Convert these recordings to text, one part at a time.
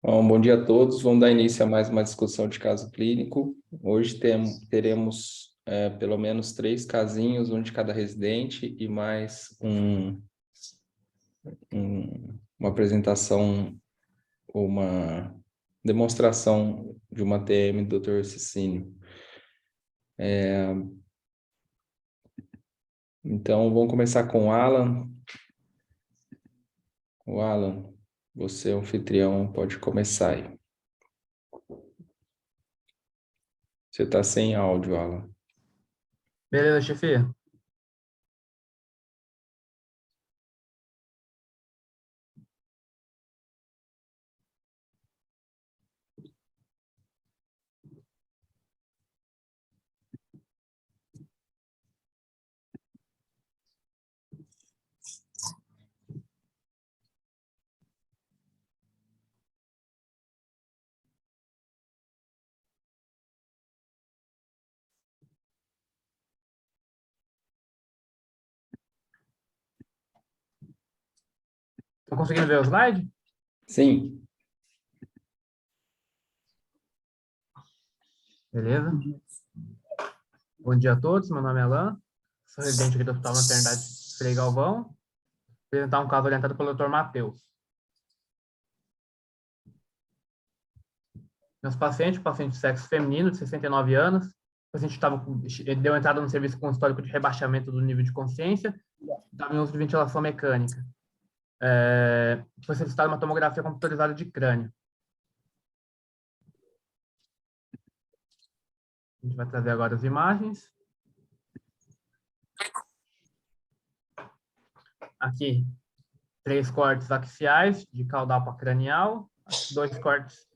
Bom dia a todos. Vamos dar início a mais uma discussão de caso clínico. Hoje teremos pelo menos 3 casinhos, um de cada residente e mais uma apresentação, uma demonstração de uma TM do Dr. Cecínio. Então, vamos começar com o Alan. O Alan, você é o anfitrião, pode começar aí. Você está sem áudio, Alan. Beleza, chefe. Estão conseguindo ver o slide? Sim. Beleza. Bom dia a todos, meu nome é Alan, sou residente aqui do Hospital Maternidade Frei Galvão. Vou apresentar um caso orientado pelo Dr. Matheus. Meus pacientes, paciente de sexo feminino, de 69 anos, o paciente deu entrada no serviço com histórico de rebaixamento do nível de consciência, estava em uso de ventilação mecânica. Foi solicitada uma tomografia computadorizada de crânio. A gente vai trazer agora as imagens. Aqui, 3 cortes axiais de caudal para cranial, 2 cortes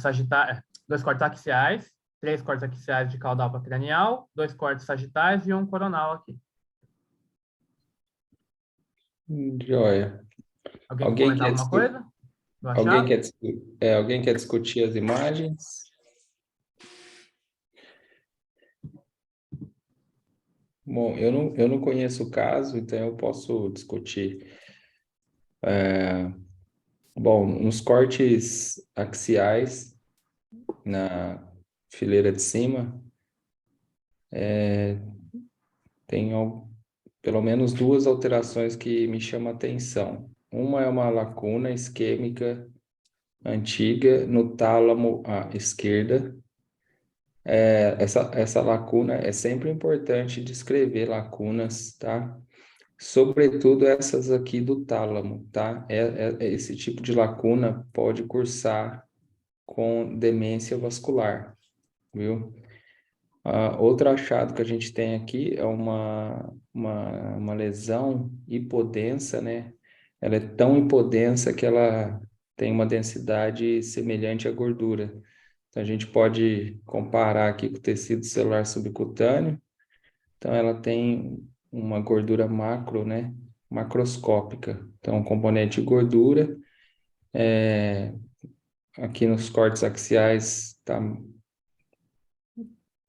axiais, 3 cortes axiais de caudal para cranial, 2 cortes sagitais e um coronal aqui. Joia. Alguém quer comentar alguma coisa? Alguém quer discutir as imagens? Bom, eu não conheço o caso, então eu posso discutir. Bom, nos cortes axiais, na fileira de cima, tem pelo menos 2 alterações que me chamam a atenção. Uma é uma lacuna isquêmica antiga no tálamo à esquerda. Essa lacuna é sempre importante descrever lacunas, tá? Sobretudo essas aqui do tálamo, tá? Esse tipo de lacuna pode cursar com demência vascular, viu? Outro achado que a gente tem aqui é uma lesão hipodensa, né? Ela é tão hipodensa que ela tem uma densidade semelhante à gordura. Então, a gente pode comparar aqui com o tecido celular subcutâneo. Então, ela tem uma gordura macro, né? Macroscópica. Então, o componente de gordura, aqui nos cortes axiais, está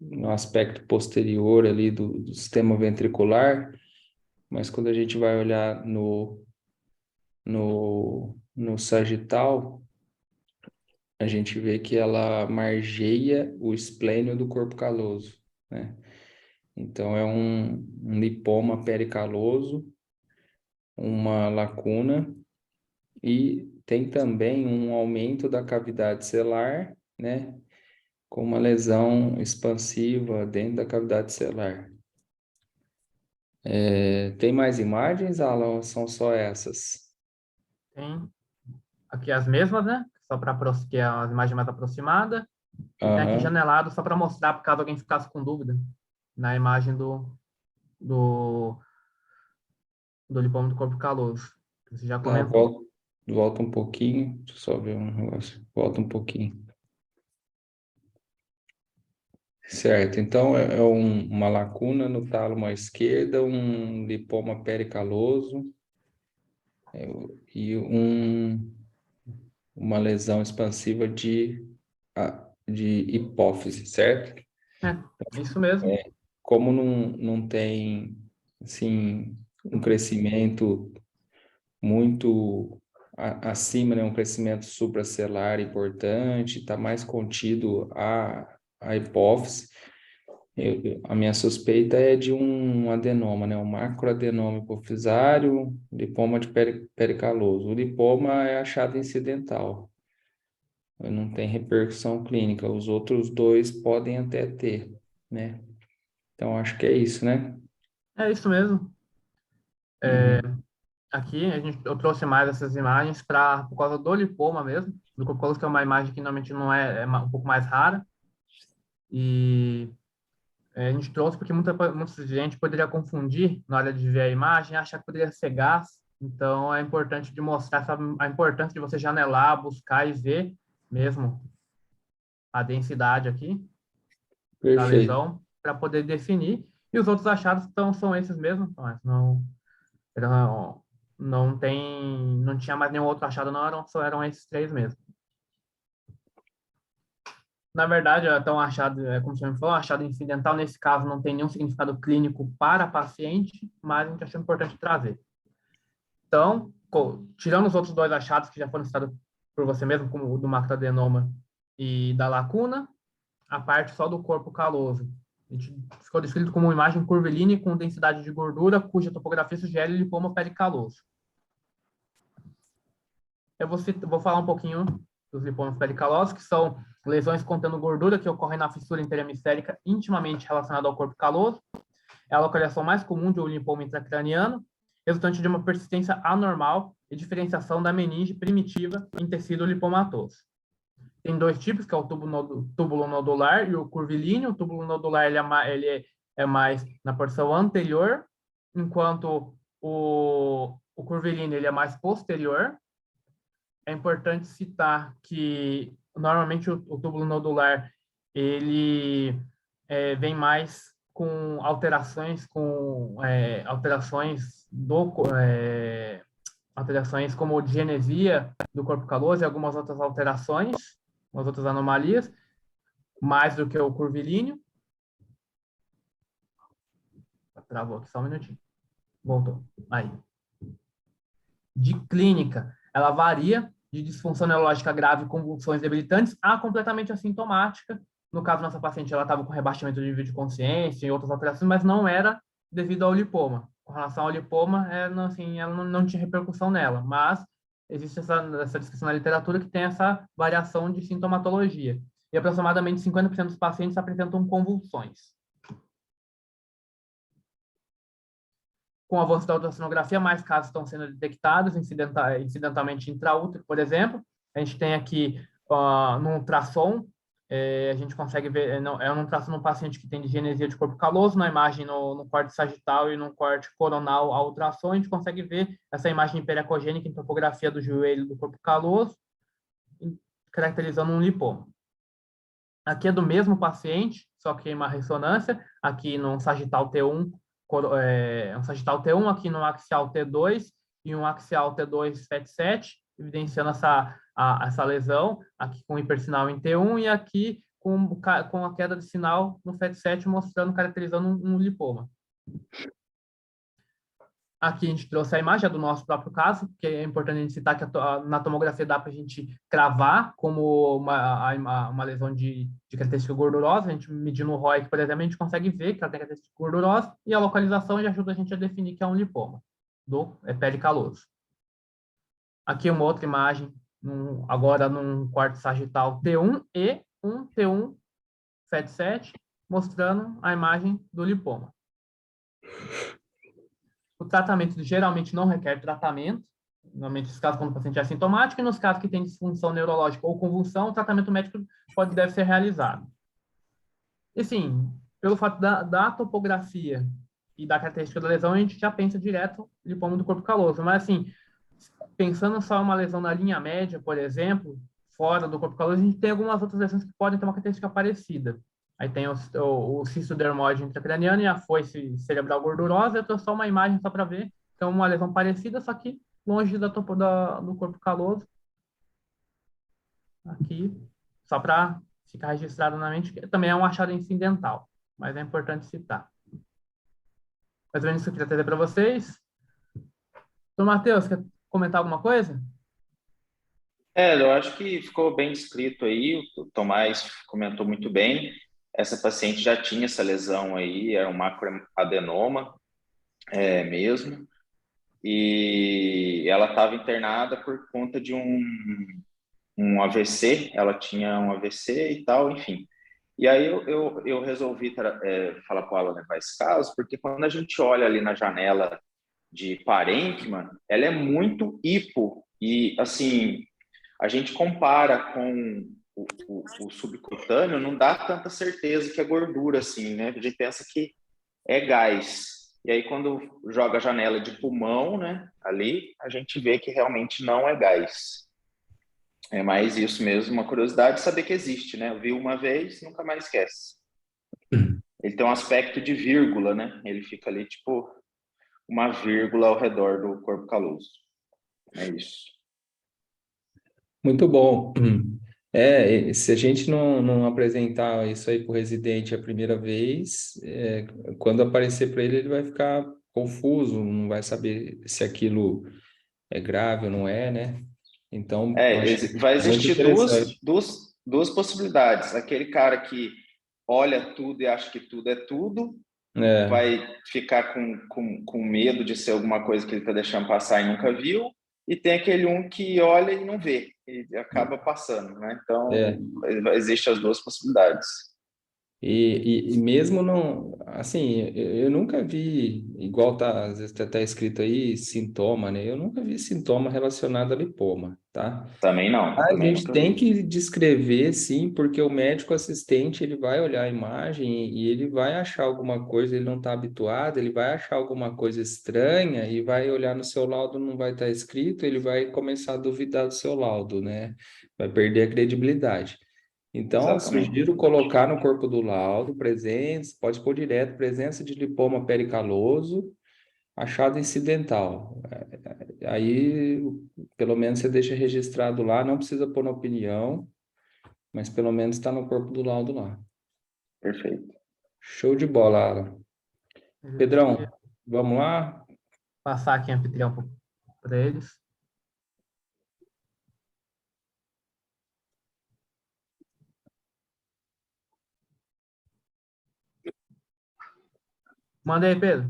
no aspecto posterior ali do sistema ventricular, mas quando a gente vai olhar no sagital, a gente vê que ela margeia o esplênio do corpo caloso, né? Então, é um lipoma pericaloso, uma lacuna, e tem também um aumento da cavidade celular, né? Com uma lesão expansiva dentro da cavidade celular. Tem mais imagens, Alan, ou são só essas? Tem aqui as mesmas, né? Só para que é a imagem mais aproximada. E tem aqui janelado só para mostrar, por caso alguém ficasse com dúvida, na imagem do lipoma do corpo caloso. Você já comentou. Volta um pouquinho, deixa eu só ver um negócio. Volta um pouquinho. Certo, então é uma lacuna no tálamo à esquerda, um lipoma pericaloso e uma lesão expansiva de hipófise, certo? É isso mesmo. Como não tem assim, um crescimento muito acima, né? Um crescimento supracelular importante, está mais contido a hipófise. A minha suspeita é de um adenoma, né? Um macroadenoma hipofisário, lipoma de pericaloso. O lipoma é achado incidental, não tem repercussão clínica. Os outros dois podem até ter, né? Então, acho que é isso, né? É isso mesmo. Uhum. Aqui eu trouxe mais essas imagens por causa do lipoma mesmo, do cálculo, que é uma imagem que normalmente não um pouco mais rara. E a gente trouxe porque muita gente poderia confundir na hora de ver a imagem, achar que poderia ser gás. Então, é importante de mostrar a importância de você janelar, buscar e ver mesmo a densidade aqui da Perfeito. lesão para poder definir. E os outros achados são esses mesmos, mas não, não tinha mais nenhum outro achado, não, só eram esses três mesmo. Na verdade, até um achado, como você me falou, um achado incidental, nesse caso, não tem nenhum significado clínico para paciente, mas a gente achou importante trazer. Então, tirando os outros dois achados que já foram citados por você mesmo, como o do macroadenoma e da lacuna, a parte só do corpo caloso. A gente ficou descrito como uma imagem curvilínea com densidade de gordura, cuja topografia sugere lipoma pericaloso. Vou falar um pouquinho dos lipomas pericalosos, que são lesões contendo gordura que ocorrem na fissura interhemisférica intimamente relacionada ao corpo caloso. É a localização mais comum de um lipoma intracraniano, resultante de uma persistência anormal e diferenciação da meninge primitiva em tecido lipomatoso. Tem dois tipos, que é o túbulo nodular e o curvilíneo. O túbulo nodular é mais na porção anterior, enquanto o curvilíneo ele é mais posterior. É importante citar que normalmente o túbulo nodular ele vem mais com alterações como digenesia do corpo caloso e algumas outras alterações, umas outras anomalias, mais do que o curvilíneo. Travou aqui só um minutinho. Voltou. Aí. De clínica, ela varia de disfunção neurológica grave, convulsões debilitantes, a completamente assintomática. No caso, nossa paciente ela estava com rebaixamento de nível de consciência e outras alterações, mas não era devido ao lipoma. Com relação ao lipoma, assim, ela não tinha repercussão nela, mas existe essa descrição na literatura que tem essa variação de sintomatologia. E aproximadamente 50% dos pacientes apresentam convulsões. Com o avanço da ultrassonografia, mais casos estão sendo detectados incidentalmente intraútero, por exemplo. A gente tem aqui no ultrassom, a gente consegue ver, um ultrassom no paciente que tem digenesia de corpo caloso, na imagem no corte sagital e no corte coronal a ultrassom, a gente consegue ver essa imagem hiperecogênica em topografia do joelho do corpo caloso, caracterizando um lipoma. Aqui é do mesmo paciente, só que em uma ressonância, aqui no sagital T1, um sagital T1, aqui no axial T2 e um axial T2 FET7, evidenciando essa lesão, aqui com hipersinal em T1 e aqui com a queda de sinal no FET7, mostrando, caracterizando um lipoma. Aqui a gente trouxe a imagem do nosso próprio caso, que é importante a gente citar que na tomografia dá para a gente cravar como uma lesão de característica gordurosa. A gente medindo o ROIC, por exemplo, a gente consegue ver que ela tem característica gordurosa e a localização já ajuda a gente a definir que é um lipoma do pele caloso. Aqui uma outra imagem, agora num corte sagital T1 e um T1 FET7, mostrando a imagem do lipoma. O tratamento geralmente não requer tratamento, normalmente nos casos quando o paciente é assintomático, e nos casos que tem disfunção neurológica ou convulsão, o tratamento médico deve ser realizado. E sim, pelo fato da topografia e da característica da lesão, a gente já pensa direto no lipoma do corpo caloso. Mas assim, pensando só em uma lesão na linha média, por exemplo, fora do corpo caloso, a gente tem algumas outras lesões que podem ter uma característica parecida. Aí tem o cisto dermoide intracraniano e a foice cerebral gordurosa. Eu trouxe só uma imagem só para ver. Então, uma lesão parecida, só que longe do corpo caloso. Aqui, só para ficar registrado na mente, que também é um achado incidental, mas é importante citar. mais ou menos isso que eu queria trazer para vocês. Então, Matheus, quer comentar alguma coisa? Eu acho que ficou bem descrito aí, o Tomás comentou muito bem. Essa paciente já tinha essa lesão aí, era um macroadenoma, mesmo, e ela estava internada por conta de um AVC, ela tinha um AVC e tal, enfim. E aí eu resolvi falar com ela levar esse caso, porque quando a gente olha ali na janela de parênquima, ela é muito hipo, e assim, a gente compara com o subcutâneo, não dá tanta certeza que é gordura assim, né? A gente pensa que é gás. E aí, quando joga a janela de pulmão, né, ali, a gente vê que realmente não é gás. É mais isso mesmo, uma curiosidade saber que existe, né? Viu uma vez, nunca mais esquece. Ele tem um aspecto de vírgula, né? Ele fica ali, tipo, uma vírgula ao redor do corpo caloso. É isso. Muito bom. Se a gente não apresentar isso aí para o residente a primeira vez, quando aparecer para ele, ele vai ficar confuso, não vai saber se aquilo é grave ou não é, né? Então, eu acho Vai muito existir interessante. duas possibilidades. Aquele cara que olha tudo e acha que tudo é tudo, É, vai ficar com medo de ser alguma coisa que ele está deixando passar e nunca viu, e tem aquele um que olha e não vê, e acaba passando, né? Então, é. existem as duas possibilidades. E mesmo não, assim, eu nunca vi, igual tá, às vezes tá escrito aí, sintoma, né? Eu nunca vi sintoma relacionado a lipoma, tá? A Também gente nunca tem vi. que descrever, sim, porque o médico assistente, ele vai olhar a imagem e ele vai achar alguma coisa, ele não está habituado, ele vai achar alguma coisa estranha e vai olhar no seu laudo, não vai estar escrito, ele vai começar a duvidar do seu laudo, né? Vai perder a credibilidade. Então, Exatamente. sugiro colocar no corpo do laudo presença, pode pôr direto, presença de lipoma pericaloso, achado incidental. Aí, pelo menos você deixa registrado lá, não precisa pôr na opinião, mas pelo menos está no corpo do laudo lá. Perfeito. Show de bola, Alan. Eu queria Pedrão, vamos lá? passar aqui a anfitrião para eles. Manda aí, Pedro.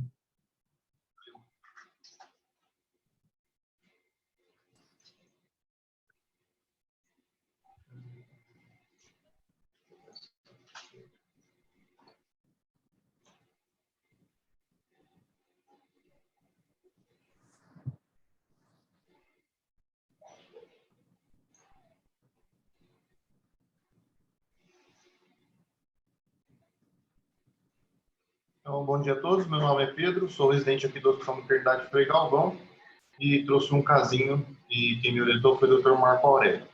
Então, bom dia a todos. Meu nome é Pedro, sou residente aqui do Hospital Maternidade Frei Galvão e trouxe um casinho e quem me orientou foi o Dr. Marco Aurélio.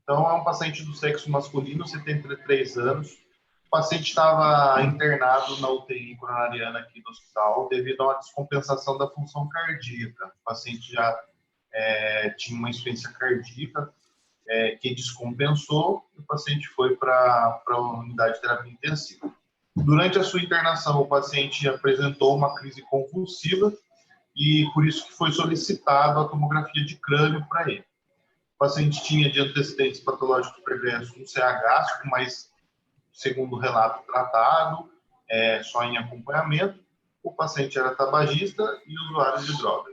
Então, é um paciente do sexo masculino, 73 anos. O paciente estava internado na UTI coronariana aqui do hospital devido a uma descompensação da função cardíaca. O paciente já tinha uma insuficiência cardíaca que descompensou e o paciente foi para a unidade de terapia intensiva. Durante a sua internação, o paciente apresentou uma crise convulsiva e por isso que foi solicitado a tomografia de crânio para ele. O paciente tinha de antecedentes patológicos pregressos um CA gástrico, mas segundo o relato tratado, só em acompanhamento. O paciente era tabagista e usuário de droga.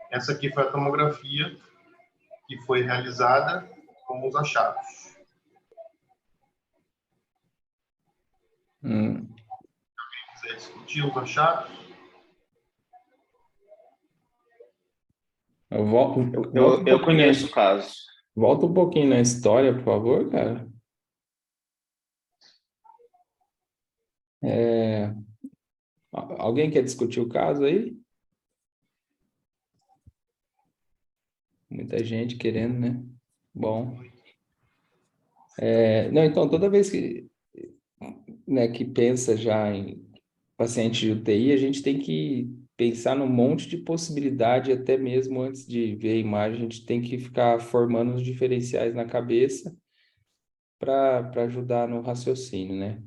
Essa aqui foi a tomografia que foi realizada com os achados. Quiser discutir os achados? Eu conheço o caso. Volta um pouquinho na história, por favor, cara. Alguém quer discutir o caso aí? Muita gente querendo, né? Bom. Não, então, toda vez que, né, que pensa já em paciente de UTI, a gente tem que pensar num monte de possibilidade, até mesmo antes de ver a imagem, a gente tem que ficar formando os diferenciais na cabeça para ajudar no raciocínio, né?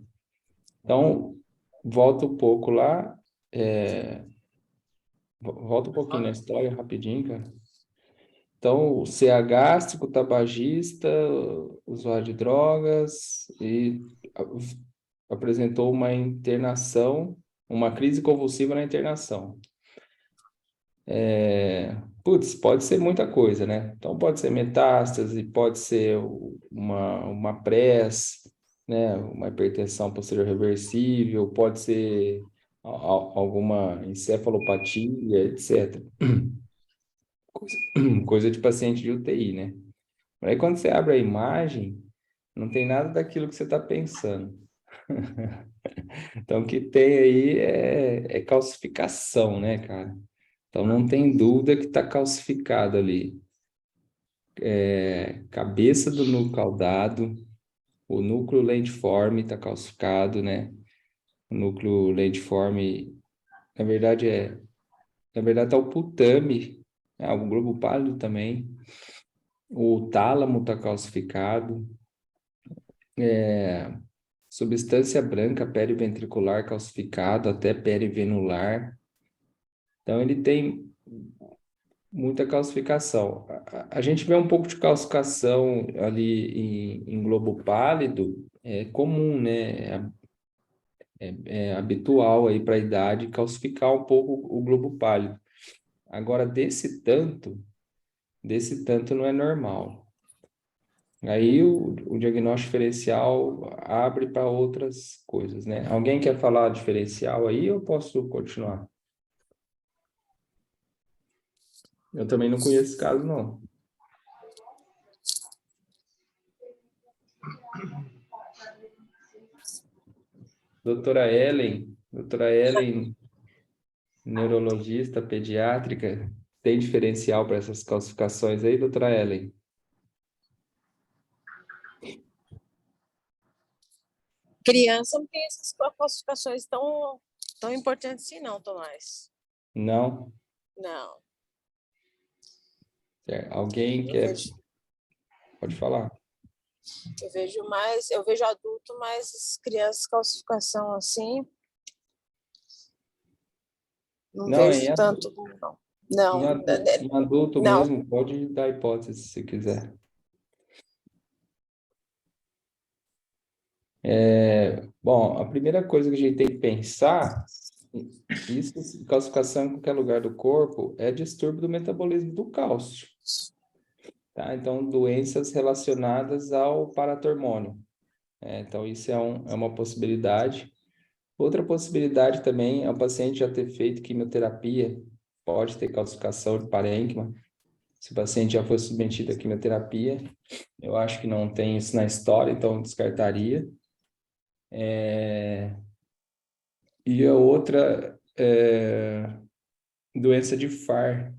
Então, volta um pouco lá, volta um pouquinho na história, rapidinho, cara. Então, o CA gástrico, tabagista, usuário de drogas, e apresentou uma internação, uma crise convulsiva na internação. Putz, pode ser muita coisa, né? Então, pode ser metástase, pode ser uma press, né? Uma hipertensão posterior reversível, pode ser alguma encefalopatia, etc. Coisa de paciente de UTI, né? Aí, quando você abre a imagem, não tem nada daquilo que você está pensando. Então, o que tem aí é calcificação, né, cara? Então, não tem dúvida que está calcificado ali. Cabeça do núcleo caudado, o núcleo lentiforme está calcificado, né? O núcleo lentiforme, na verdade, tá o putame, o globo pálido também. O tálamo está calcificado. Substância branca periventricular calcificado até perivenular. Então, ele tem muita calcificação. A gente vê um pouco de calcificação ali em globo pálido, é comum, né? É habitual aí para a idade calcificar um pouco o globo pálido. Agora, desse tanto não é normal. Aí o diagnóstico diferencial abre para outras coisas, né? Alguém quer falar diferencial aí ou posso continuar? Eu também não conheço esse caso, não. Doutora Ellen, neurologista pediátrica, tem diferencial para essas calcificações aí, doutora Ellen? Criança não tem essas classificações tão importantes assim, não, Tomás. Não? Não. Certo. Alguém quer... Pode falar. Eu vejo adulto, mas as crianças calcificação assim, não vejo tanto, não. Em adulto Não. mesmo, pode dar hipótese se quiser. Bom, a primeira coisa que a gente tem que pensar, isso, calcificação em qualquer lugar do corpo, é distúrbio do metabolismo do cálcio. Tá? Então, doenças relacionadas ao paratormônio. Então, isso é uma possibilidade. Outra possibilidade também é o paciente já ter feito quimioterapia, pode ter calcificação de parênquima. Se o paciente já foi submetido à quimioterapia, eu acho que não tem isso na história, então eu descartaria. E a outra doença de Farr.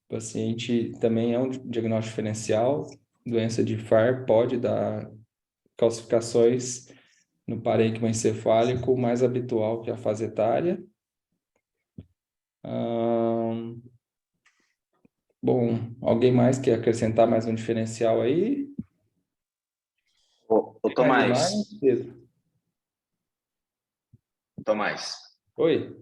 O paciente também é um diagnóstico diferencial. Doença de Farr pode dar calcificações no parênquima encefálico mais habitual que a fase etária. Bom, alguém mais quer acrescentar mais um diferencial aí? Ô, Tomás. Pedro. Tomás. Oi.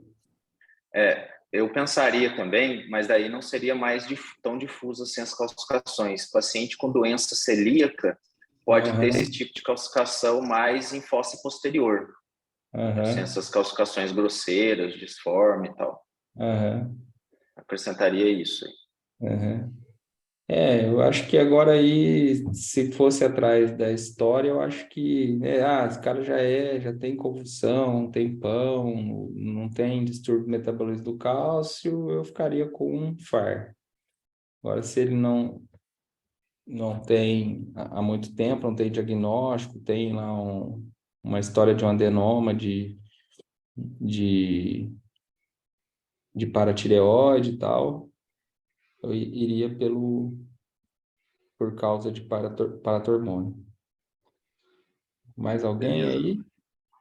Eu pensaria também, mas daí não seria mais tão difuso assim as calcificações. Paciente com doença celíaca pode ter esse tipo de calcificação mais em fossa posterior. Assim, essas calcificações grosseiras, disforme e tal. Acrescentaria isso aí. Eu acho que agora aí, se fosse atrás da história, eu acho que, esse cara já tem convulsão, tem pão, não tem distúrbio do metabolismo do cálcio, eu ficaria com um FAR. Agora, se ele não tem há muito tempo, não tem diagnóstico, tem lá uma história de um adenoma de paratireoide e tal, eu iria por causa de paratormônio. Mais alguém aí?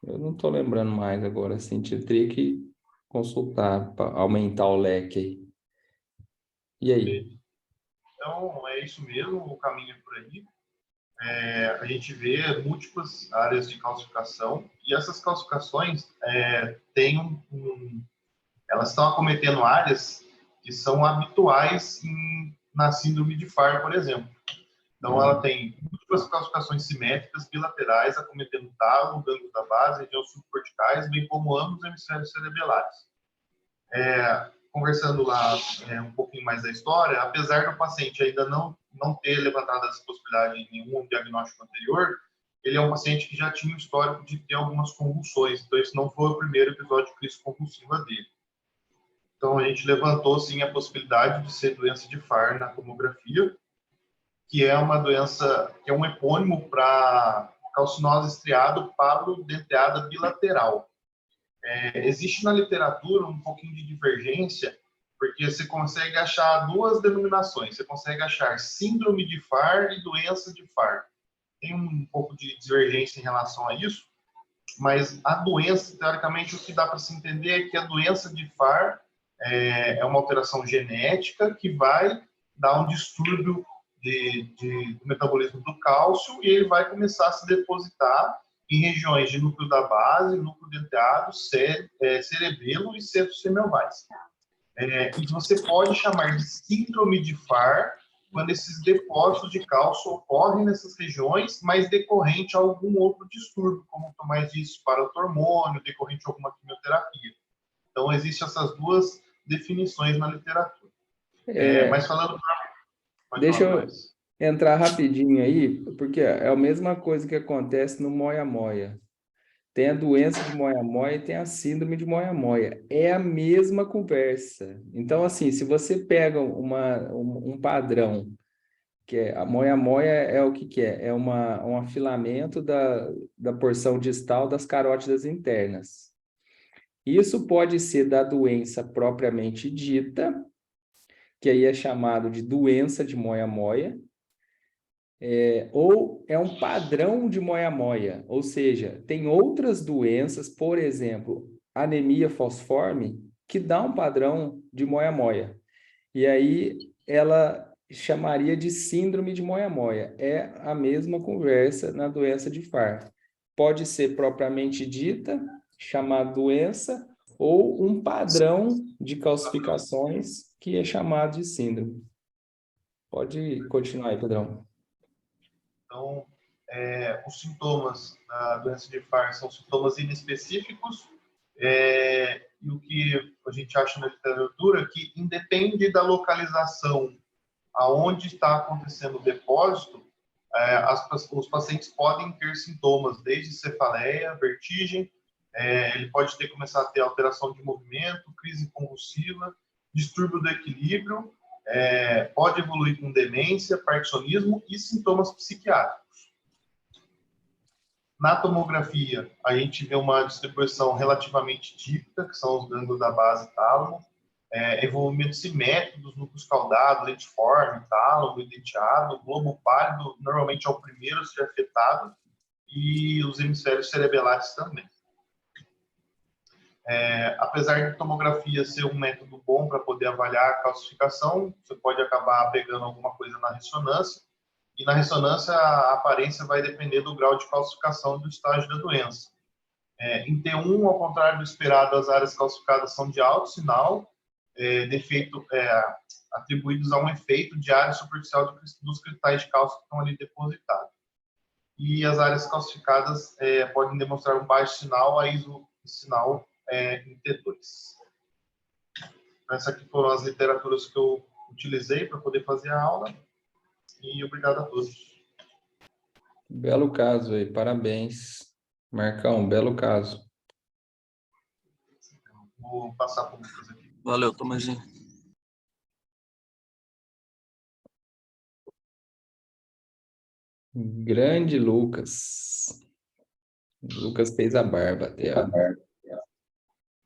Eu não estou lembrando mais agora, assim, teria que consultar para aumentar o leque aí. E aí? Então, é isso mesmo, o caminho é por aí. a gente vê múltiplas áreas de calcificação, e essas calcificações elas estão acometendo áreas que são habituais na síndrome de Farr, por exemplo. Então, ela tem múltiplas calcificações simétricas bilaterais acometendo o tálamo, o gânglio da base, regiões subcorticais, bem como ambos os hemisférios cerebelares. Conversando lá um pouquinho mais da história, apesar do paciente ainda não ter levantado essa possibilidade em nenhum diagnóstico anterior, ele é um paciente que já tinha o histórico de ter algumas convulsões, então esse não foi o primeiro episódio de crise convulsiva dele. Então, a gente levantou, sim, a possibilidade de ser doença de Farr na tomografia, que é uma doença, que é um epônimo para calcinose estriado-palo-denteada bilateral. Existe na literatura um pouquinho de divergência, porque você consegue achar duas denominações. Você consegue achar síndrome de Farr e doença de Farr. Tem um pouco de divergência em relação a isso, mas a doença, teoricamente, o que dá para se entender é que a doença de Farr é uma alteração genética que vai dar um distúrbio do metabolismo do cálcio, e ele vai começar a se depositar em regiões de núcleo da base, núcleo denteado, cerebelo e centro semiovais. E você pode chamar de síndrome de Farr quando esses depósitos de cálcio ocorrem nessas regiões, mas decorrente de algum outro distúrbio, como o Tomás disse, paratormônio, decorrente de alguma quimioterapia. Então, existem essas duas definições na literatura. Mas falando... Deixa eu entrar rapidinho aí, porque é a mesma coisa que acontece no moia-moia. Tem a doença de moia-moia e tem a síndrome de moia-moia. É a mesma conversa. Então, assim, se você pega um padrão, que é a moia-moia, é o que é? É um afilamento da porção distal das carótidas internas. Isso pode ser da doença propriamente dita, que aí é chamado de doença de moia-moia, ou é um padrão de moia-moia, ou seja, tem outras doenças, por exemplo, anemia falciforme, que dá um padrão de moia-moia. E aí ela chamaria de síndrome de moia-moia. É a mesma conversa na doença de Farr. Pode ser propriamente dita, chamada doença, ou um padrão de calcificações que é chamado de síndrome. Pode continuar aí, Pedrão. Então, os sintomas da doença de Farr são sintomas inespecíficos, e o que a gente acha na literatura é que independe da localização aonde está acontecendo o depósito, os pacientes podem ter sintomas, desde cefaleia, vertigem, ele pode começar a ter alteração de movimento, crise convulsiva, distúrbio do equilíbrio, pode evoluir com demência, parkinsonismo e sintomas psiquiátricos. Na tomografia, a gente vê uma distribuição relativamente típica, que são os gânglios da base e tálamo, envolvimento simétrico dos núcleos caudados, lentiforme, tálamo, denteado, globo pálido normalmente é o primeiro a ser afetado, e os hemisférios cerebelares também. Apesar de tomografia ser um método bom para poder avaliar a calcificação, você pode acabar pegando alguma coisa na ressonância, e na ressonância a aparência vai depender do grau de calcificação do estágio da doença. Em T1, ao contrário do esperado, as áreas calcificadas são de alto sinal, atribuídos a um efeito de área superficial dos cristais de cálcio que estão ali depositados. E as áreas calcificadas podem demonstrar um baixo sinal, sinal em T2. Essas aqui foram as literaturas que eu utilizei para poder fazer a aula, e obrigado a todos. Belo caso aí, parabéns. Marcão, belo caso. Vou passar para o Lucas aqui. Valeu, Tomazinho. Grande Lucas. Lucas fez a barba até.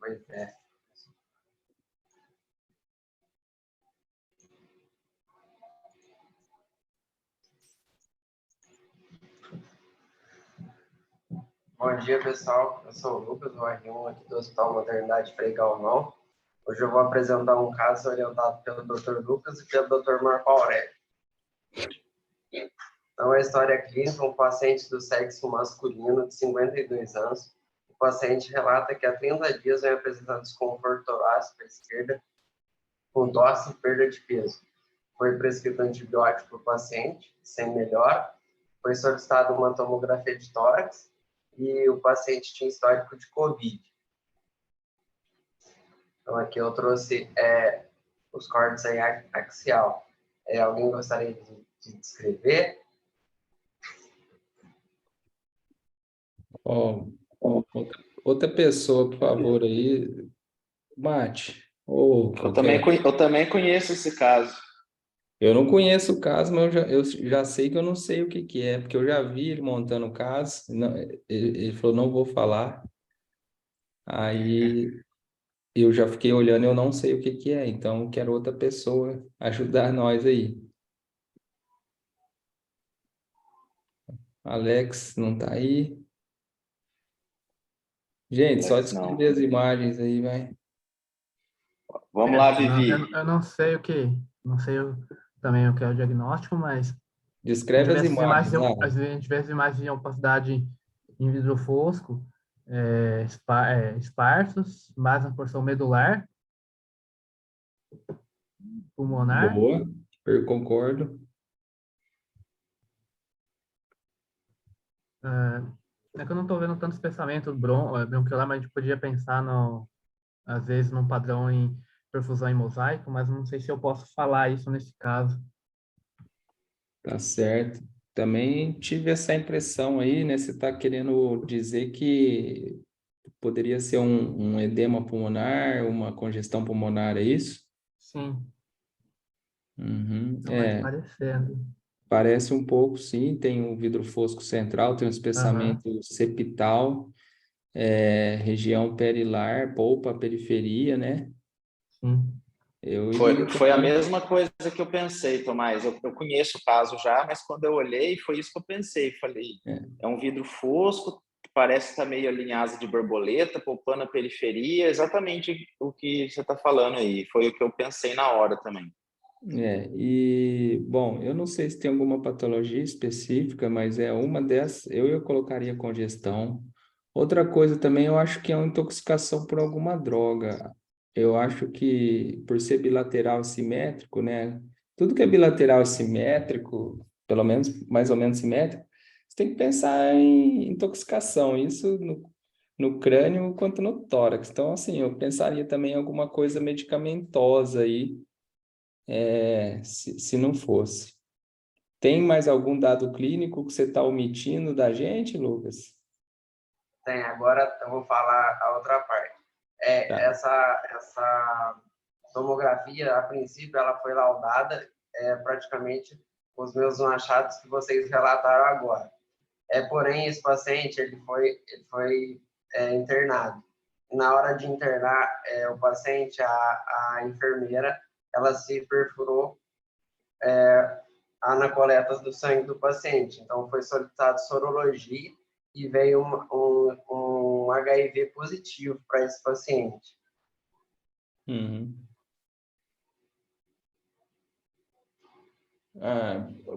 Pois é. Bom dia, pessoal. Eu sou o Lucas, o R1 aqui do Hospital Maternidade Frei Galvão. Hoje eu vou apresentar um caso orientado pelo Dr. Lucas e pelo Dr. Marco Aurélio. Então, a história clínica, um paciente do sexo masculino de 52 anos, o paciente relata que há 30 dias vem apresentando desconforto torácico à esquerda, com tosse e perda de peso. Foi prescrito antibiótico para o paciente, sem melhora. Foi solicitada uma tomografia de tórax e o paciente tinha histórico de COVID. Então, aqui eu trouxe os cortes aí axial. Alguém gostaria de descrever? Outra pessoa, por favor, aí. Mate. Eu também conheço esse caso. Eu não conheço o caso, mas eu já sei que eu não sei o que é, porque eu já vi ele montando o caso. Ele falou, não vou falar. Aí eu já fiquei olhando, eu não sei o que é, então quero outra pessoa ajudar nós aí. Alex não tá aí. Gente, só descrever as imagens aí, vai. Vamos lá, Vivi. Eu não sei também o que é o diagnóstico, mas Descreve as imagens lá. a gente vê as imagens de opacidade em vidro fosco, esparsos, mais na porção medular, pulmonar. Boa, eu concordo. É que eu não estou vendo tanto espessamento bronquiolar, mas a gente podia pensar, às vezes, num padrão em perfusão em mosaico, mas não sei se eu posso falar isso nesse caso. Tá certo. Também tive essa impressão aí, né? Você está querendo dizer que poderia ser um edema pulmonar, uma congestão pulmonar, é isso? Sim. Uhum. Tá mais parecendo. Parece um pouco, sim. Tem um vidro fosco central, tem um espessamento septal, região perilar, polpa, periferia, né? Sim. Foi a mesma coisa que eu pensei, Tomás. Eu conheço o caso já, mas quando eu olhei, foi isso que eu pensei. Falei, é um vidro fosco, parece estar meio ali em asa de borboleta, poupando a periferia, exatamente o que você está falando aí. Foi o que eu pensei na hora também. Bom, eu não sei se tem alguma patologia específica, mas é uma dessas, eu colocaria congestão. Outra coisa também, eu acho que é uma intoxicação por alguma droga. Eu acho que, por ser bilateral simétrico, né? Tudo que é bilateral simétrico, pelo menos, mais ou menos simétrico, você tem que pensar em intoxicação, isso no crânio quanto no tórax. Então, assim, eu pensaria também em alguma coisa medicamentosa aí, se não fosse. Tem mais algum dado clínico que você está omitindo da gente, Lucas? Tem, agora eu vou falar a outra parte. Tá. Essa tomografia, a princípio, ela foi laudada praticamente com os meus achados que vocês relataram agora. Porém, esse paciente ele foi internado. E na hora de internar o paciente, a enfermeira, ela se perfurou na coleta do sangue do paciente. Então, foi solicitado sorologia e veio um HIV positivo para esse paciente. Uhum.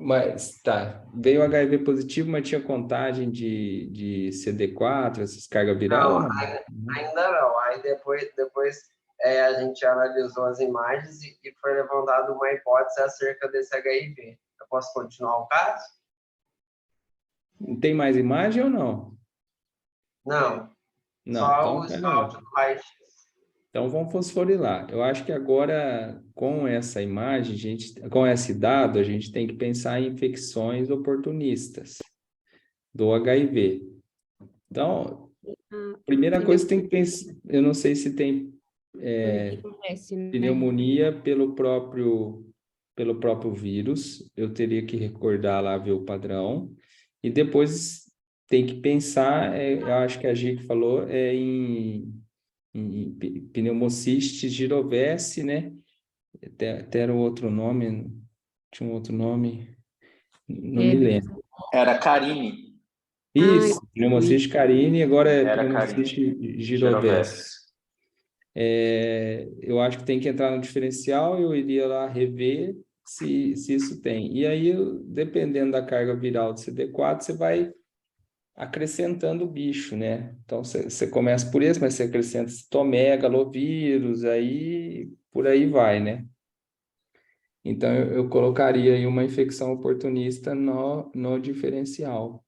Mas tá, veio HIV positivo, mas tinha contagem de CD4, essas cargas viral? Não, ainda não. Aí depois a gente analisou as imagens e foi levantada uma hipótese acerca desse HIV. Eu posso continuar o caso? Tem mais imagem ou não? Não. Não, Só então o scout do raio-x. Então vamos fosforilar. Eu acho que agora, com essa imagem, com esse dado, a gente tem que pensar em infecções oportunistas do HIV. Então, primeira coisa tem que pensar, eu não sei se tem pneumonia pelo próprio vírus, eu teria que recordar lá, ver o padrão, e depois tem que pensar, eu acho que a Gico falou, em pneumocystis girovese, né? Até era outro nome, tinha um outro nome, não me lembro. Era Carine. Isso, pneumocystis carini, agora é Era pneumocystis girovese. Eu acho que tem que entrar no diferencial, eu iria lá rever se isso tem. E aí, dependendo da carga viral do CD4, você vai acrescentando o bicho, né? Então, você começa por esse, mas você acrescenta citomegalovírus, aí por aí vai, né? Então, eu colocaria aí uma infecção oportunista no diferencial.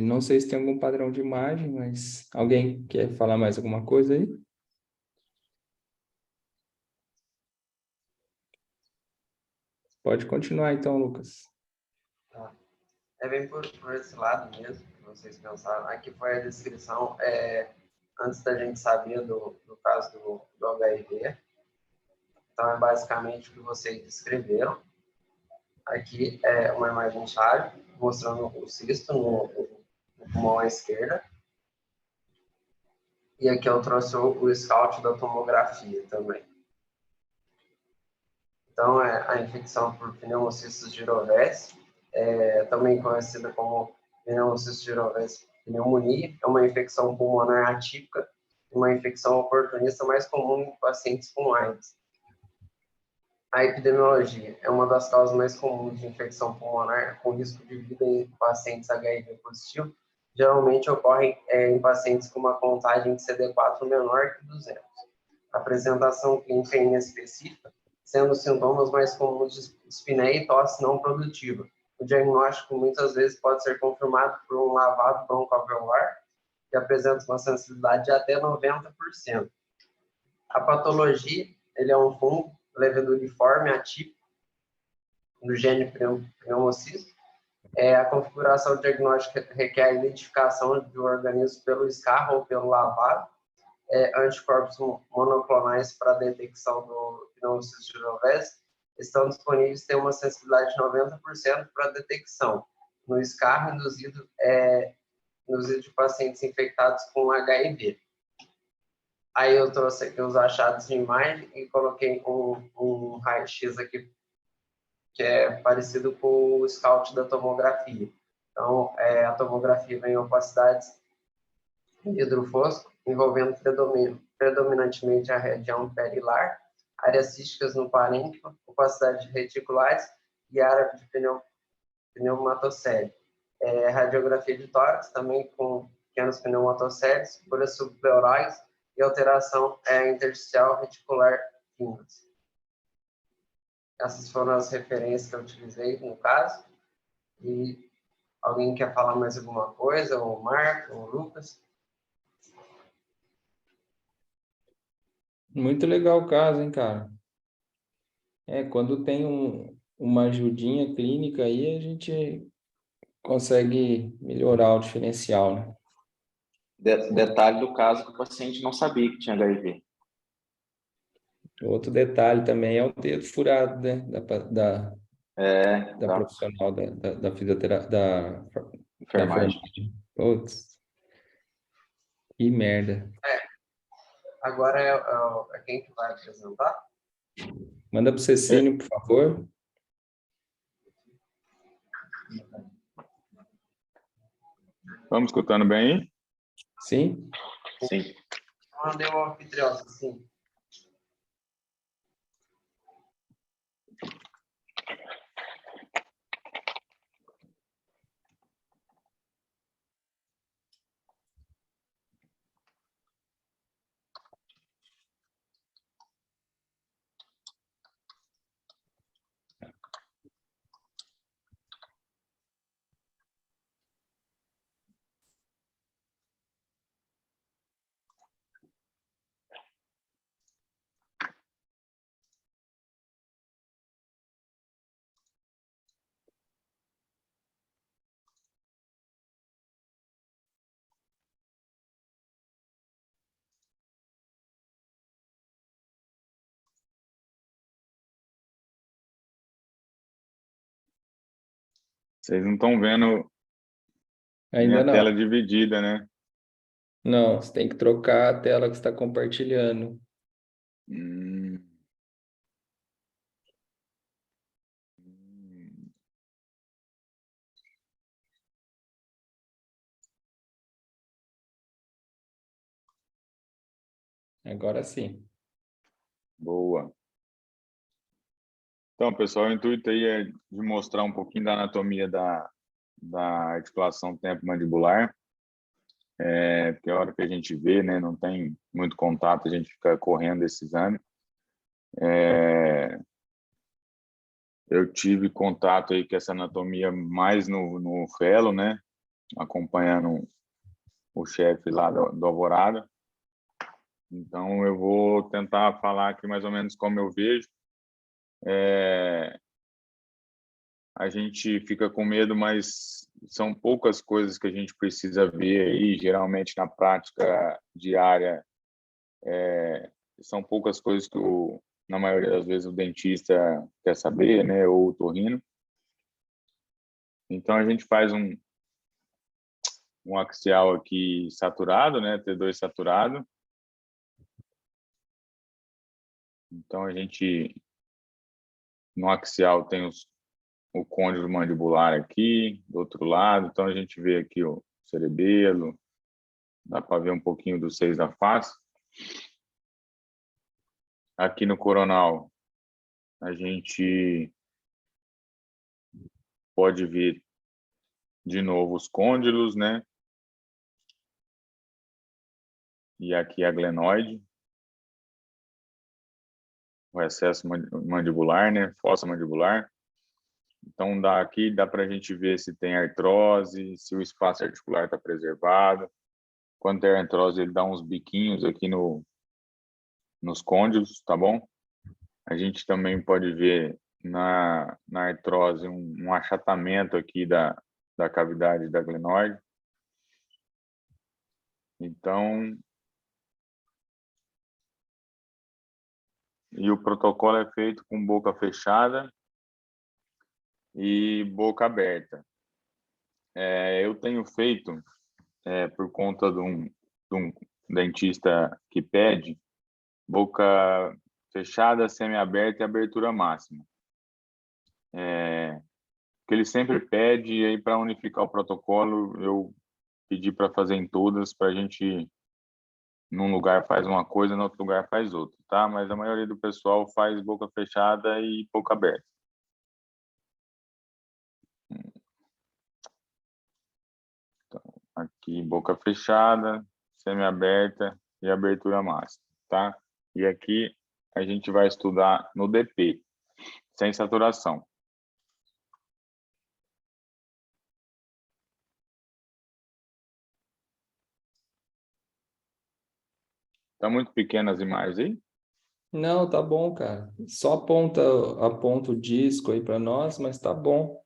Não sei se tem algum padrão de imagem, mas alguém quer falar mais alguma coisa aí? Pode continuar então, Lucas. Tá. É bem por esse lado mesmo que vocês pensaram. Aqui foi a descrição antes da gente saber do caso do HIV. Então, é basicamente o que vocês descreveram. Aqui é uma imagem-chave mostrando o cisto no pulmão à esquerda. E aqui eu trouxe o scout da tomografia também. Então, a infecção por pneumocistos girovese, também conhecida como pneumocistos girovese pneumonia, é uma infecção pulmonar atípica, uma infecção oportunista mais comum em pacientes com AIDS. A epidemiologia é uma das causas mais comuns de infecção pulmonar com risco de vida em pacientes HIV positivo. Geralmente ocorre em pacientes com uma contagem de CD4 menor que 200. A apresentação clínica é inespecífica, sendo os sintomas mais comuns de espinéia e tosse não produtiva. O diagnóstico muitas vezes pode ser confirmado por um lavado broncoalveolar, que apresenta uma sensibilidade de até 90%. A patologia, ele é um fungo leveduriforme atípico do gene pneumocisto. A configuração diagnóstica requer a identificação do organismo pelo escarro ou pelo lavado, anticorpos monoclonais para a detecção do pneumocisto girovese estão disponíveis, têm uma sensibilidade de 90% para a detecção no escarro induzido de pacientes infectados com HIV. Aí eu trouxe aqui os achados de imagem e coloquei um raio-x aqui, que é parecido com o scout da tomografia. Então, a tomografia vem em opacidades em vidro fosco, envolvendo predominantemente a região perilar, áreas císticas no parênquima, opacidade de reticulares e área de pneumatocele. Radiografia de tórax, também com pequenos pneumatocélios, bolhas subpleurais e alteração intersticial reticular finas. Essas foram as referências que eu utilizei no caso. E alguém quer falar mais alguma coisa? O Marco, o Lucas? Muito legal o caso, hein, cara? Quando tem uma ajudinha clínica aí, a gente consegue melhorar o diferencial, né? Detalhe do caso que o paciente não sabia que tinha HIV. Outro detalhe também é o dedo furado, né? Da profissional da fisioterapia, da Enfermagem. enfermagem. Putz, que merda. Agora é quem que vai apresentar? Manda para o Cecínio, por favor. Estamos escutando bem? Sim? Sim. Mandei o anfitrião, sim. Vocês não estão vendo Ainda minha tela não. dividida, né? Não, você tem que trocar a tela que você está compartilhando. Hum. Agora sim. Boa. Então, pessoal, o intuito aí é de mostrar um pouquinho da anatomia da articulação temporomandibular, porque a hora que a gente vê, né, não tem muito contato, a gente fica correndo esse exame. Eu tive contato aí com essa anatomia mais no fellow, né, acompanhando o chefe lá do Alvorada. Então, eu vou tentar falar aqui mais ou menos como eu vejo. A gente fica com medo, mas são poucas coisas que a gente precisa ver aí, geralmente na prática diária, são poucas coisas que, na maioria das vezes, o dentista quer saber, né, ou o otorrino. Então, a gente faz um axial aqui saturado, né, T2 saturado. Então, a gente, no axial, tem o côndilo mandibular aqui, do outro lado. Então, a gente vê aqui o cerebelo, dá para ver um pouquinho dos seios da face. Aqui no coronal, a gente pode ver de novo os côndilos, né? E aqui a glenoide, o recesso mandibular, né? Fossa mandibular. Então, dá para a gente ver se tem artrose, se o espaço articular está preservado. Quando tem artrose, ele dá uns biquinhos aqui nos côndilos, tá bom? A gente também pode ver na artrose um achatamento aqui da cavidade da glenoide. Então, e o protocolo é feito com boca fechada e boca aberta. Eu tenho feito, por conta de um dentista que pede, boca fechada, semi-aberta e abertura máxima. Que ele sempre pede, e aí para unificar o protocolo, eu pedi para fazer em todas, para a gente, num lugar faz uma coisa, no outro lugar faz outra, tá? Mas a maioria do pessoal faz boca fechada e boca aberta. Então, aqui, boca fechada, semi-aberta e abertura máxima, tá? E aqui a gente vai estudar no DP, sem saturação. Tá muito pequenas as imagens aí? Não, tá bom, cara. Só aponta o disco aí para nós, mas tá bom.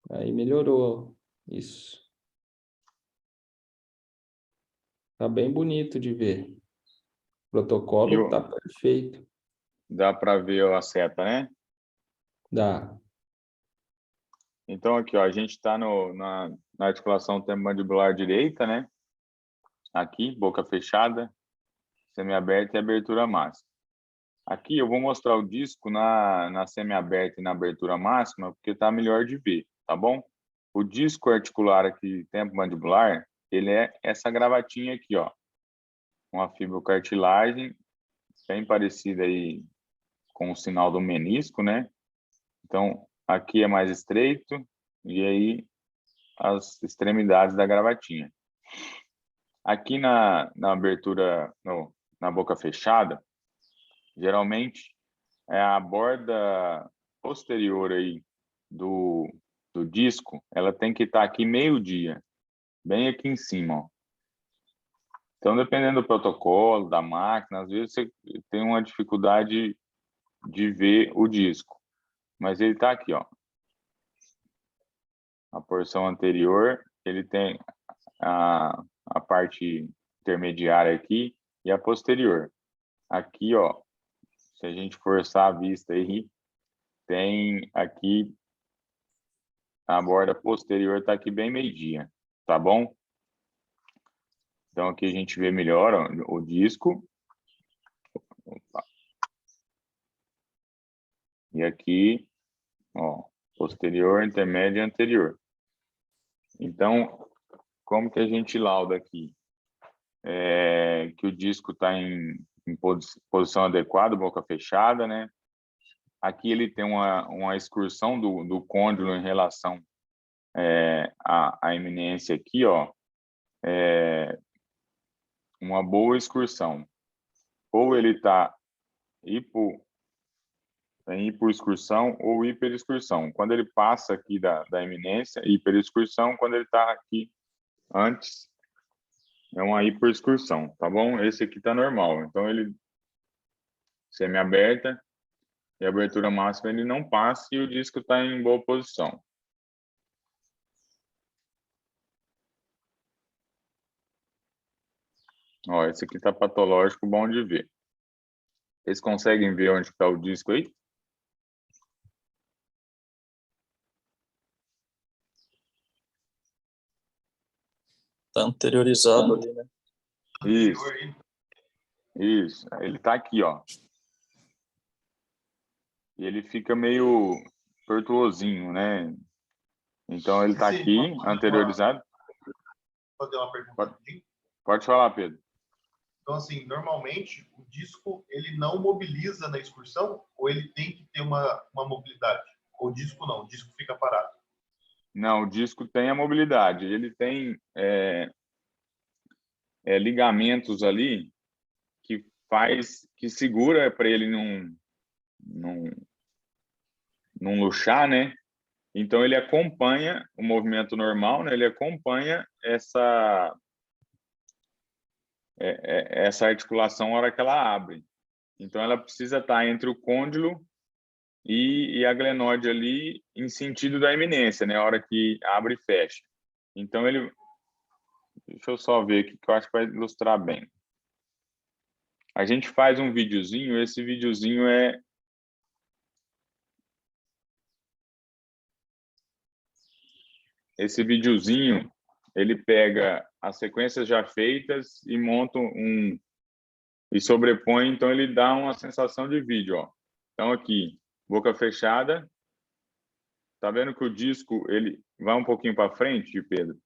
Aí melhorou isso. Tá bem bonito de ver. O protocolo tá perfeito. Dá para ver a seta, né? Dá. Então, aqui, ó, a gente está na articulação temporomandibular direita, né? Aqui, boca fechada, semi-aberta e abertura máxima. Aqui eu vou mostrar o disco na semi-aberta e na abertura máxima, porque tá melhor de ver, tá bom? O disco articular aqui, temporomandibular, ele é essa gravatinha aqui, ó. Uma fibrocartilagem, bem parecida aí com o sinal do menisco, né? Então, aqui é mais estreito, e aí as extremidades da gravatinha. Aqui na abertura, na boca fechada, geralmente é a borda posterior aí do disco, ela tem que estar aqui meio-dia, bem aqui em cima, ó. Então, dependendo do protocolo, da máquina, às vezes você tem uma dificuldade de ver o disco, mas ele está aqui, ó. A porção anterior, ele tem a parte intermediária aqui e a posterior. Aqui, ó, se a gente forçar a vista aí, tem aqui a borda posterior, tá aqui bem meio-dia, tá bom? Então aqui a gente vê melhor, ó, o disco. Opa. E aqui, ó, posterior, intermédio e anterior. Então, como que a gente lauda aqui? Que o disco está em posição adequada, boca fechada, né? Aqui ele tem uma excursão do côndilo em relação à eminência aqui, ó. Uma boa excursão. Ou ele está em hipoexcursão ou hiperexcursão. Quando ele passa aqui da eminência, hiperexcursão. Quando ele está aqui antes, é uma hiperexcursão, tá bom? Esse aqui está normal. Então, ele semi-aberta e a abertura máxima ele não passa e o disco está em boa posição. Ó, esse aqui está patológico, bom de ver. Vocês conseguem ver onde está o disco aí? Está anteriorizado ali, né? Isso. Isso. Ele está aqui, ó. E ele fica meio tortuosinho, né? Então, ele está aqui, anteriorizado. Pode ter uma pergunta? Pode falar, Pedro. Então, assim, normalmente, o disco, ele não mobiliza na excursão ou ele tem que ter uma mobilidade? Ou o disco não, o disco fica parado? Não, o disco tem a mobilidade. Ele tem ligamentos ali que segura para ele não luxar, né? Então, ele acompanha o movimento normal, né? Ele acompanha essa articulação na hora que ela abre. Então, ela precisa estar entre o côndilo e a glenóide ali em sentido da eminência, né? A hora que abre e fecha. Então, deixa eu só ver aqui, que eu acho que vai ilustrar bem. A gente faz um videozinho, esse videozinho ele pega as sequências já feitas e monta e sobrepõe, então ele dá uma sensação de vídeo, ó. Então aqui, boca fechada. Tá vendo que o disco ele vai um pouquinho para frente, Pedro?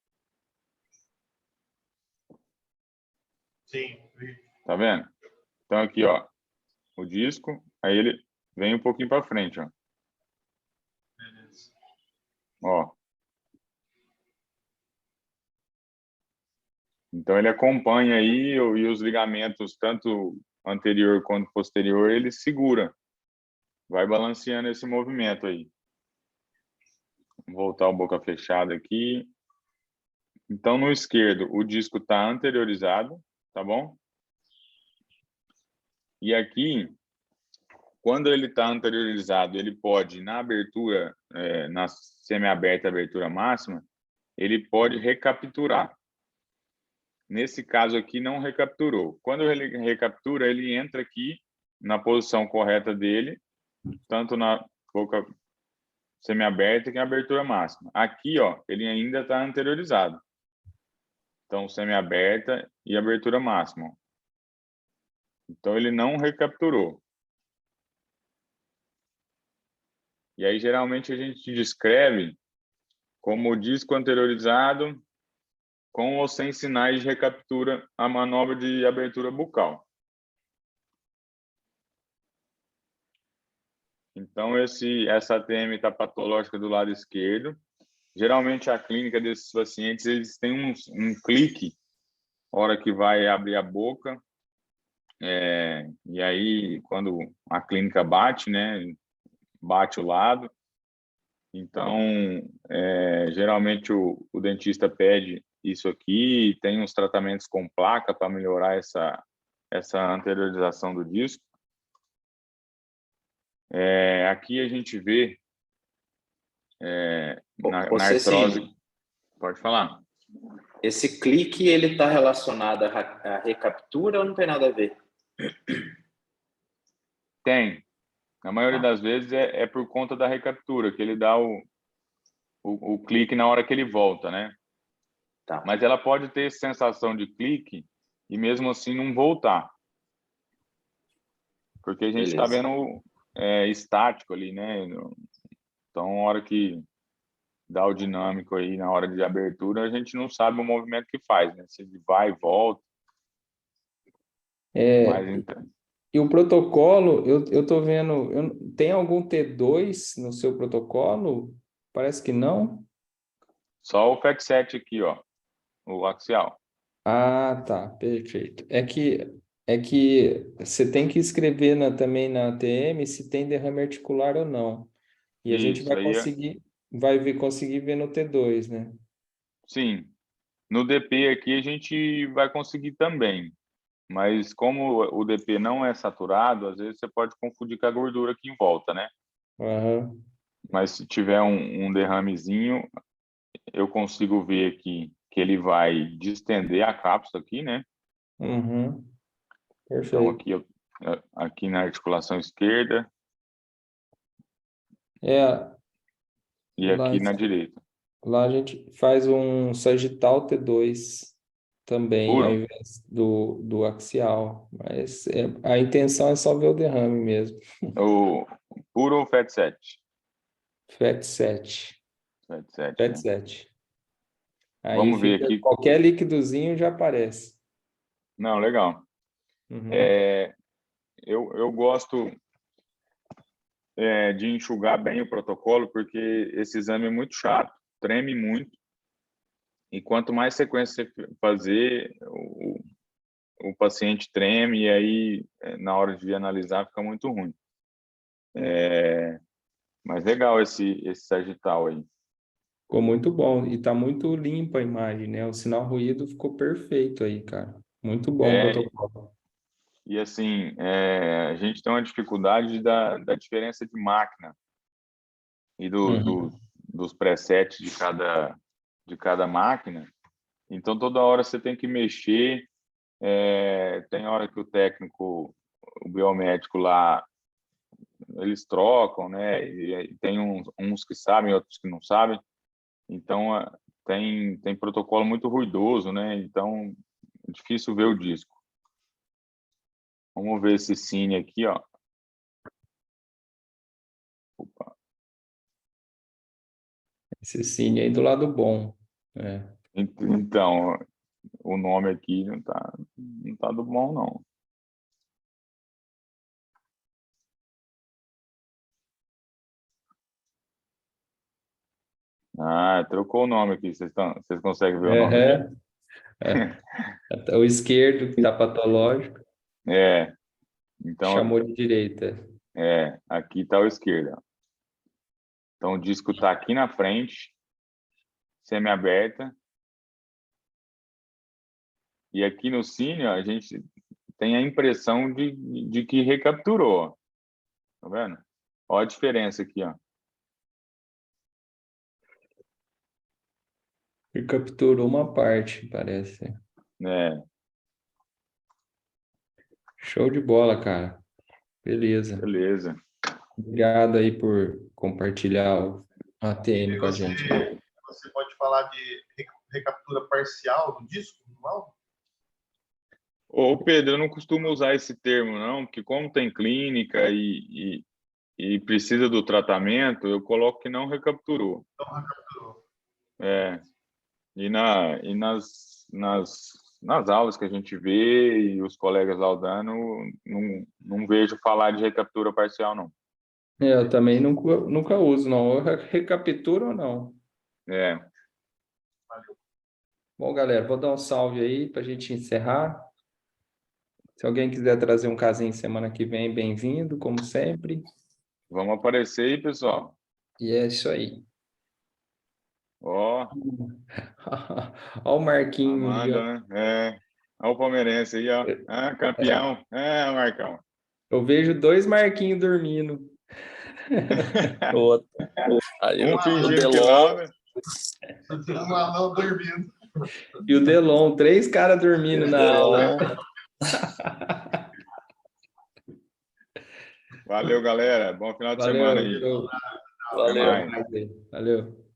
Sim. Tá vendo? Então aqui, ó, o disco, aí ele vem um pouquinho para frente, ó. Beleza. Ó. Então ele acompanha aí e os ligamentos, tanto anterior quanto posterior, ele segura. Vai balanceando esse movimento aí. Vou voltar o boca fechada aqui. Então, no esquerdo, o disco está anteriorizado, tá bom? E aqui, quando ele está anteriorizado, ele pode, na abertura, na semi-aberta, abertura máxima, ele pode recapturar. Nesse caso aqui, não recapturou. Quando ele recaptura, ele entra aqui na posição correta dele, tanto na boca semi-aberta que na abertura máxima. Aqui, ó, ele ainda está anteriorizado. Então, semi-aberta e abertura máxima. Então, ele não recapturou. E aí, geralmente, a gente descreve como o disco anteriorizado com ou sem sinais de recaptura a manobra de abertura bucal. Então, essa ATM está patológica do lado esquerdo. Geralmente, a clínica desses pacientes, eles têm um clique na hora que vai abrir a boca. E aí, quando a clínica bate, né, bate o lado. Então, geralmente o dentista pede isso aqui, tem uns tratamentos com placa para melhorar essa anteriorização do disco. Aqui a gente vê na artrose... Pode falar. Esse clique, ele está relacionado à recaptura ou não tem nada a ver? Tem. Na maioria das vezes é por conta da recaptura, que ele dá o clique na hora que ele volta, né? Tá. Mas ela pode ter sensação de clique e mesmo assim não voltar. Porque a gente está vendo estático ali, né? Então, na hora que dá o dinâmico aí, na hora de abertura, a gente não sabe o movimento que faz, né? Se ele vai e volta. Mas, então... E o protocolo, eu tô vendo, tem algum T2 no seu protocolo? Parece que não. Só o FAT7 aqui, ó, o axial. Ah, tá, perfeito. É que você tem que escrever também na ATM se tem derrame articular ou não. E a gente Isso vai aí, conseguir ver no T2, né? sim. No DP aqui a gente vai conseguir também. Mas como o DP não é saturado, às vezes você pode confundir com a gordura aqui em volta, né? Aham, Mas se tiver um derramezinho, eu consigo ver aqui que ele vai distender a cápsula aqui, né? uhum, Então perfeito. aqui na articulação esquerda É, e lá, aqui na direita. lá a gente faz um sagital T2 também, ao Puro? invés do axial. Mas a intenção é só ver o derrame mesmo. O puro ou FAT7? FAT7. FAT7, né? FAT7. Aí Vamos ver fica, aqui. qualquer líquidozinho já aparece. Não, legal. Uhum. Eu gosto de enxugar bem o protocolo, porque esse exame é muito chato, treme muito. E quanto mais sequência você fazer, o paciente treme e aí, na hora de analisar, fica muito ruim. Mas legal esse sagital aí. Ficou muito bom. E tá muito limpa a imagem, né? O sinal ruído ficou perfeito aí, cara. Muito bom o É, protocolo. e assim, a gente tem uma dificuldade da diferença de máquina e Uhum. dos presets de cada máquina. Então, toda hora você tem que mexer. Tem hora que o técnico, o biomédico lá, eles trocam, né? E tem uns que sabem, outros que não sabem. Então, tem protocolo muito ruidoso, né? Então, é difícil ver o disco. Vamos ver esse cine aqui, ó. Opa. Esse cine aí do lado bom. É. Então, o nome aqui não tá do bom, não. Ah, trocou o nome aqui. Vocês conseguem ver o nome aqui? Uhum. É. O esquerdo, que tá patológico, É, então, chamou de direita. aqui tá o esquerdo. Ó. Então, o disco tá aqui na frente, semi-aberta. E aqui no cine, ó, a gente tem a impressão de que recapturou. Tá vendo? Olha a diferença aqui, ó. E capturou uma parte, parece. É, Show de bola, cara. Beleza. beleza. Obrigado aí por compartilhar o ATM E com a gente. você pode falar de recaptura parcial do disco, não? Ô, Pedro, eu não costumo usar esse termo, não, porque como tem clínica e precisa do tratamento, eu coloco que não recapturou. Então, recapturou. É, nas aulas que a gente vê e os colegas lá dando, não vejo falar de recaptura parcial, não. Eu também nunca uso, não. Eu recapturo ou não. É, Valeu. Bom, galera, vou dar um salve aí para a gente encerrar. Se alguém quiser trazer um casinho semana que vem, bem-vindo, como sempre. vamos aparecer aí, pessoal. E é isso aí. Ó, Olha o Marquinho ali, ó. Amanda, né? Olha o palmeirense aí, ó. Ah, campeão. Marcão. Eu vejo dois Marquinhos dormindo. O outro. Aí Um o fingindo que Delon, nada. Um anão dormindo. E o Delon, três caras dormindo o na aula. Delon. Valeu, galera. Bom final de semana Valeu, aí. show. Até Valeu. mais. Até mais aí. Valeu.